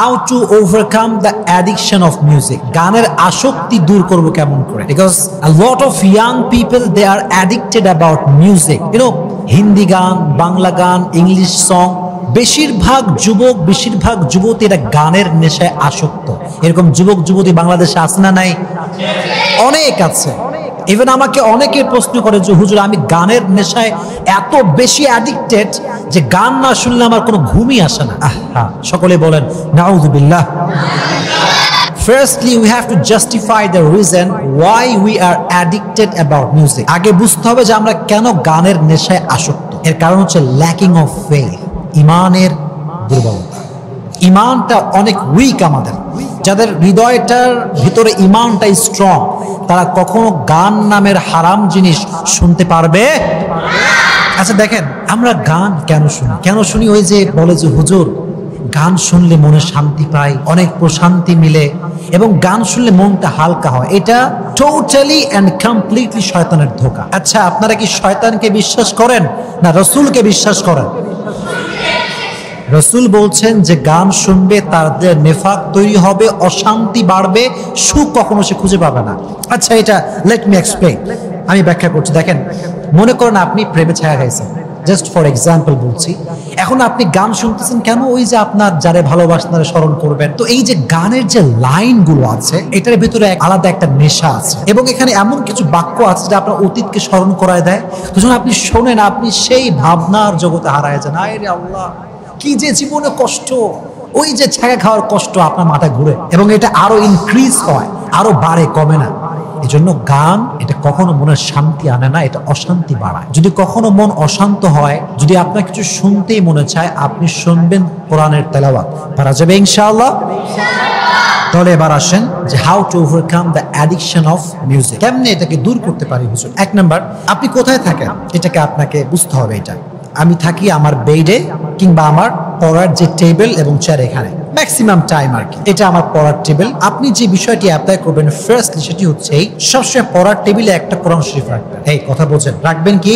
How to overcome the addiction of music? গানের আসক্তি দূর করব কেমন করে? Because a lot of young people they are addicted about music. Hindi গান, বাংলা গান, ইংলিশ সং, বেশিরভাগ যুবক বেশিরভাগ যুবতীরা গানের নেশায় আসক্ত। এরকম যুবক যুবতী বাংলাদেশে আছে না নাই? অনেক আছে। ইভেন আমাকে অনেকে প্রশ্ন করে যে হুজুর আমি গানের নেশায় এত বেশি অ্যাডিক্টেড যে গান না শুনলে আমার কোনো ঘুমই আসে না। সকলে বলেন নাউযুবিল্লাহ। Firstly, we have to justify the reason why we are addicted about music. আগে বুঝতে হবে যে আমরা কেন গানের নেশায় আসক্ত। এর কারণ হচ্ছে lacking of faith, ইমানের দুর্বলতা। ইমানটা অনেক উইক আমাদের। যাদের হৃদয়টার ভিতরে ইমানটা স্ট্রং তারা কখনো গান নামের হারাম জিনিস শুনতে পারবে? আচ্ছা দেখেন, আমরা গান কেন শুনি? ওই যে বলে যে হুজুর গান শুনলে মনে শান্তি পাই, অনেক প্রশান্তি মিলে এবং গান শুনলে মনটা হালকা হয়। এটা টোটালি অ্যান্ড কমপ্লিটলি শয়তানের ধোঁকা। আচ্ছা আপনারা কি শয়তানকে বিশ্বাস করেন না রাসূলকে বিশ্বাস করেন? রাসূল বলছেন যে গান শুনবে তাদের নেফাক তৈরি হবে, অশান্তি বাড়বে, সুখ কখনো সে খুঁজে পাবে না। আচ্ছা এটা লেট মি এক্সপ্লেইন, আমি ব্যাখ্যা করছি। দেখেন, মনে করেন আপনি প্রেমে ছায়া খাইছেন, জাস্ট ফর এক্সাম্পল বলছি। এখন আপনি গান শুনতেছেন কেন? ওই যে আপনার যারে ভালোবাসেন তারা স্মরণ করবেন। তো এই যে গানের যে লাইনগুলো আছে এটার ভিতরে আলাদা একটা নেশা আছে এবং এখানে এমন কিছু বাক্য আছে যেটা আপনার অতীতকে স্মরণ করায় দেয়। তো যখন আপনি শোনেন আপনি সেই ভাবনার জগতে হারায় যান। আয় রে আল্লাহ, কি যে জীবনে কষ্ট, ওই যে ছায়া খাওয়ার কষ্ট আপনার মাথায় ঘুরে এবং এটা আরো ইনক্রিজ হয়, আরো বাড়ে, কমে না। এজন্য গান এটা কখনো মনের শান্তি আনে না, এটা অশান্তি বাড়ায়। যদি কখনো মন অশান্ত হয়, যদি আপনার কিছু শুনতেই মনে চায়, আপনি শুনবেন কোরআনের তেলাওয়াত। পারা যাবে ইনশাআল্লাহ? তাহলে এবার আসেন যে how to overcome the addiction of music. কেমনে এটাকে দূর করতে পারি হুজুর? এক নাম্বার, আপনি কোথায় থাকেন এটাকে আপনাকে বুঝতে হবে। এটা আমি থাকি আমার বেডে কিংবা আমার পড়ার যে টেবিল এবং চেয়ার, এখানে ম্যাক্সিমাম টাইম আর কি এটা আমার পড়ার টেবিল। আপনি যে বিষয়টি অ্যাপ্লাই করবেন ফার্স্টলি সেটি হচ্ছে সবসময় পড়ার টেবিলে একটা কোরআন শরীফ রাখবেন। এই কথা বলছেন, রাখবেন কি?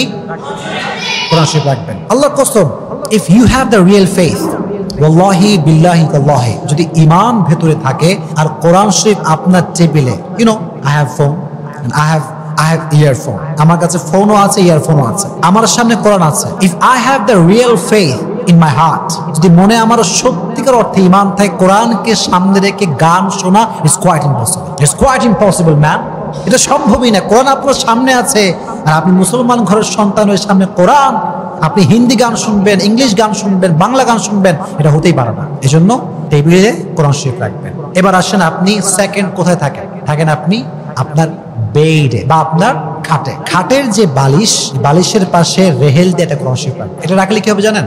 কোরআন শরীফ রাখবেন। আল্লাহর কসম, if you have the real faith, ওয়াল্লাহি বিল্লাহি তাল্লাহি, যদি ঈমান ভেতরে থাকে আর কোরআন শরীফ আপনার টেবিলে, I have phone, I have earphone, আমার কাছে ফোনও আছে, ইয়ারফোনও আছে, আমার সামনে কোরআন আছে। If I have the real faith in my heart, যদি মনে আমার সত্যিকার অর্থে ঈমান থাকে, কোরআনকে সামনে রেখে গান শোনা ইজ কোয়াইট ইম্পসিবল ম্যান। এটা সম্ভবই না। কোরআন আপনার সামনে আছে আর আপনি মুসলমান ঘরের সন্তান হয়ে সামনে কোরআন, আপনি হিন্দি গান শুনবেন, ইংলিশ গান শুনবেন, বাংলা গান শুনবেন, এটা হতেই পারে না। এজন্য টেবিলে কোরআন শরীফ রাখবেন। এবার আসেন, আপনি সেকেন্ড কোথায় থাকেন? আপনি আপনার বেডে বা আপনার খাটের যে বালিশের পাশে রেহেল দিয়ে একটা কোরআন শরীফ রাখবেন। এটা রাখলে কি হবে জানেন?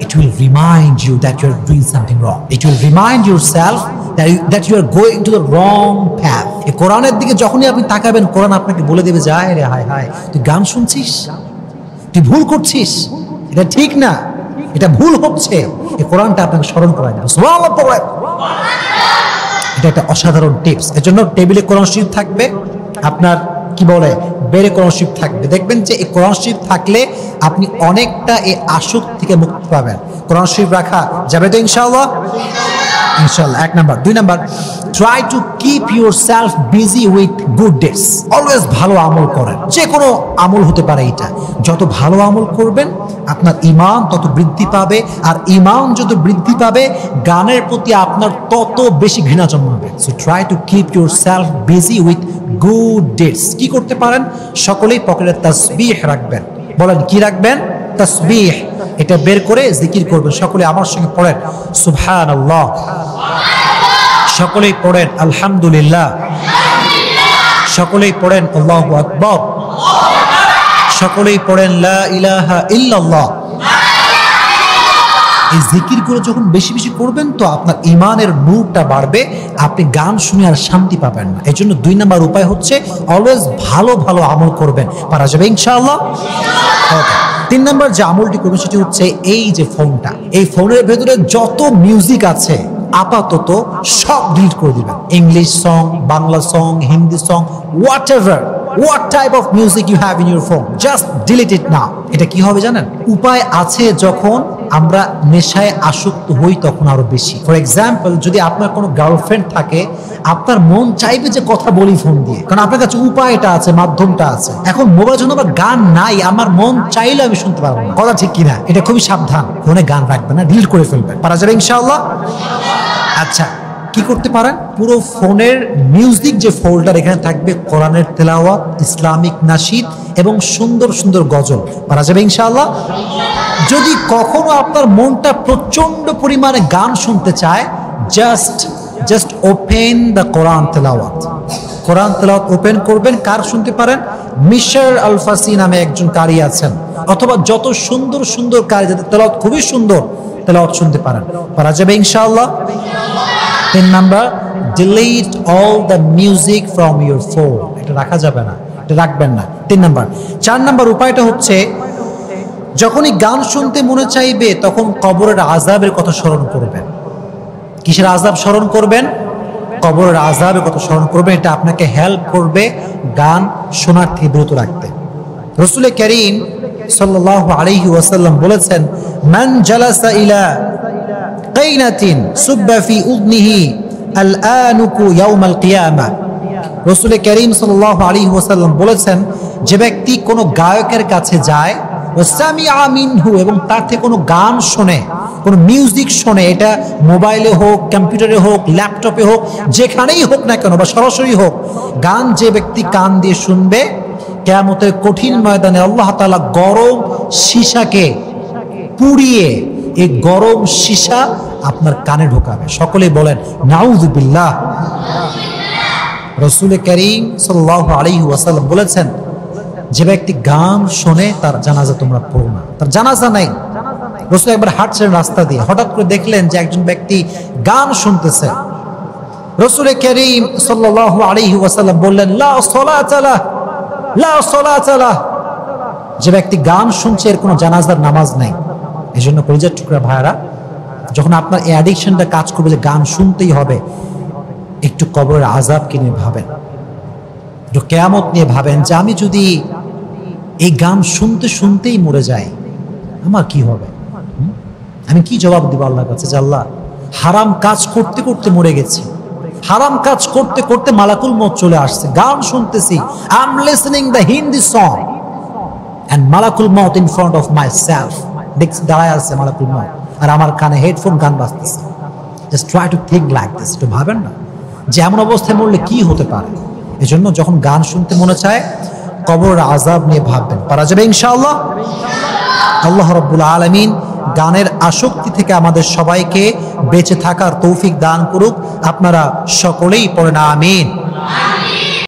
It will remind you that you are doing something wrong. It will remind yourself that you are going to the wrong path. এই কোরআনের দিকে যখনই আপনি তাকাবেন, কোরআন আপনাকে বলে দেবে যে আয় রে হায় হায়, তুই গান শুনছিস, তুই ভুল করছিস, এটা ঠিক না, এটা ভুল হচ্ছে। এই কোরআনটা আপনাকে স্মরণ করায় দেবে। সুবহানাল্লাহ পড়েন। এটা একটা অসাধারণ টিপস। এজন্য টেবিলে কোরআন শরীফ থাকবে, আপনার কি বলে বেড়ে কোরআন শরীফ থাকবে। দেখবেন যে এই কোরআন শরীফ থাকলে আপনি অনেকটা এই আসক্তি থেকে মুক্তি পাবেন। কোরআন শরীফ রাখা যাবে তো ইনশাআল্লাহ? ইনশাআল্লাহ। এক নাম্বার। দুই number, try to keep yourself busy with good deeds. Always ভালো আমল করেন, যে কোনো আমল হতে পারে। এটা যত ভালো আমল করবেন আপনার ঈমান তত বৃদ্ধি পাবে, আর ঈমান যত বৃদ্ধি পাবে গানের প্রতি আপনার তত বেশি ঘৃণা জন্মাবে। So try to keep yourself busy with good deeds. কি করতে পারেন? সকলেই পকেটে তাসবিহ রাখবেন। বলেন কি রাখবেন? তাসবিহ। এটা বের করে জিকির করবেন। সকলে আমার সঙ্গে পড়েন সুবহানাল্লাহ, সকলেই পড়েন আলহামদুলিল্লাহ, সকলেই পড়েন আল্লাহু আকবার, সকলেই পড়েন লা ইলাহা ইল্লাল্লাহ। এই জিকিরগুলো যখন বেশি বেশি করবেন তো আপনার ঈমানের নূরটা বাড়বে, আপনি গান শুনে আর শান্তি পাবেন না। এই জন্য 2 নম্বর উপায় হচ্ছে অলওয়েজ ভালো ভালো আমল করবেন। পারা যাবে ইনশাআল্লাহ? 3 নম্বর যে আমলটি করবেন সেটি হচ্ছে এই যে ফোনটা, এই ফোনের ভেতরে যত মিউজিক আছে আপাতত সব ডিলিট করে দিবেন। English song, Bangla song, Hindi song, whatever what type of music you have in your phone, just delete it now. এটা কি হবে জানেন? উপায় আছে যখন আমরা নেশায় আসক্ত হই তখন আরো বেশি। ফর এক্সাম্পল, যদি আপনার কোনো গার্লফ্রেন্ড থাকে, আপনার মন চাইবে যে কথা বলি ফোন দিয়ে, কারণ আপনার কাছে উপায়টা আছে, মাধ্যমটা আছে। এখন মোবাইল যখন আমার গান নাই, আমার মন চাইলে আমি শুনতে পারবো না। কথা ঠিক কিনা? এটা খুবই সাবধান, ফোনে গান রাখবেন না, ডিলিট করে ফেলবেন। পারা যাবে ইনশাআল্লাহ? আচ্ছা, কি করতে পারেন? পুরো ফোনের মিউজিক যে ফোল্ডার, এখানে থাকবে কোরআনের তেলাওয়াত, ইসলামিক নাশিদ এবং সুন্দর সুন্দর গজল। পারা যাবে ইনশাআল্লাহ? যদি কখনো আপনার মনটা প্রচন্ড পরিমাণে গান শুনতে চায়, জাস্ট ওপেন দ্য কোরআন তেলাওয়াত। কোরআন তেলাওয়াত ওপেন করবেন। কার শুনতে পারেন? মিশর আল ফাসি নামে একজন কারি আছেন, অথবা যত সুন্দর সুন্দর কারি যাদের তেলাওয়াত খুবই সুন্দর, তেলাওয়াত শুনতে পারেন। পারা যাবে ইনশাআল্লাহ? 3 number, delete all the music from your phone. এটা রাখা যাবে না, এটা রাখবেন না। 3 নাম্বার। 4 নাম্বার উপায়টা হচ্ছে, যখনই গান শুনতে মনে চাইবে তখন কবরের আযাবের কথা স্মরণ করবেন। কিসের আযাব স্মরণ করবেন? কবরের আযাবের কথা স্মরণ করবেন। এটা আপনাকে হেল্প করবে গান শোনার থেকে বিরত রাখতে। রাসূল কারীম সাল্লাল্লাহু আলাইহি ওয়াসাল্লাম বলেছেন, মান জালাসা ইলা কাইনাতিন সুব্বা ফি উযনিহি আল-আনুকু ইয়াউমাল কিয়ামা। রাসূল কারীম সাল্লাল্লাহু আলাইহি ওয়াসাল্লাম বলেছেন, যে ব্যক্তি কোনো গায়কের কাছে যায়, ওয়াসামিআ মিনহু, এবং তার থেকে কোনো গান শোনে, কোনো মিউজিক শোনে, এটা মোবাইলে হোক, কম্পিউটারে হোক, ল্যাপটপে হোক, যেখানেই হোক না কেন, বা সরাসরি হোক, গান যে ব্যক্তি কান দিয়ে শুনবে, কিয়ামতের কঠিন ময়দানে আল্লাহ তাআলা গরম সীসাকে পুড়িয়ে এই গরম সীসা আপনার কানে ঢোকাবে। সকলেই বলেন নাউযুবিল্লাহ। রাসূল কারীম সাল্লাল্লাহু আলাইহি ওয়াসাল্লাম বলেছেন, যে ব্যক্তি গান শোনে তার জানাজা তোমরা পড়ো না, তার জানাজা নাই। রাসূল একবার হাঁটছেন রাস্তা দিয়ে, হঠাৎ করে দেখলেন যে একজন ব্যক্তি গান শুনতেছে। রাসূল কারীম সাল্লাল্লাহু আলাইহি ওয়াসাল্লাম বললেন, লা সালাতা লাহ, লা সালাতা লাহ। যে ব্যক্তি গান শুনছে এর কোনো জানাজার নামাজ নাই। এই জন্য কলিজার টুকরা ভাইরা, যখন আপনার এই অ্যাডিকশনটা কাজ করবে যে গান শুনতেই হবে, একটু কবরের আযাবকে নিয়ে ভাবেন, একটু কিয়ামত নিয়ে ভাবেন, যে আমি যদি এই গান শুনতে শুনতেই মরে যাই, আমার কি হবে? আমি কি জবাব দিব আল্লাহর কাছে? যে আল্লাহ, হারাম কাজ করতে করতে মরে গেছি, হারাম কাজ করতে করতে মালাকুল মউত চলে আসছে, গান শুনতেছি, I am listening the Hindi song and Malakul Maut in front of myself. দেখছি দাঁড়ায় আছে মালাকুল মউত, আর আমার কানে হেডফোন গান বাজতেছে। Just try to think like this. একটু ভাবেন না যে এমন অবস্থায় মরলে কি হতে পারে। এজন্য যখন গান শুনতে মনে চায়, কবরের আযাব নিয়ে ভাববেন। পারা যাবে ইনশাআল্লাহ? আল্লাহ রাব্বুল আলামিন গানের আসক্তি থেকে আমাদের সবাইকে বেঁচে থাকার তৌফিক দান করুক। আপনারা সকলেই পড়েন আমিন।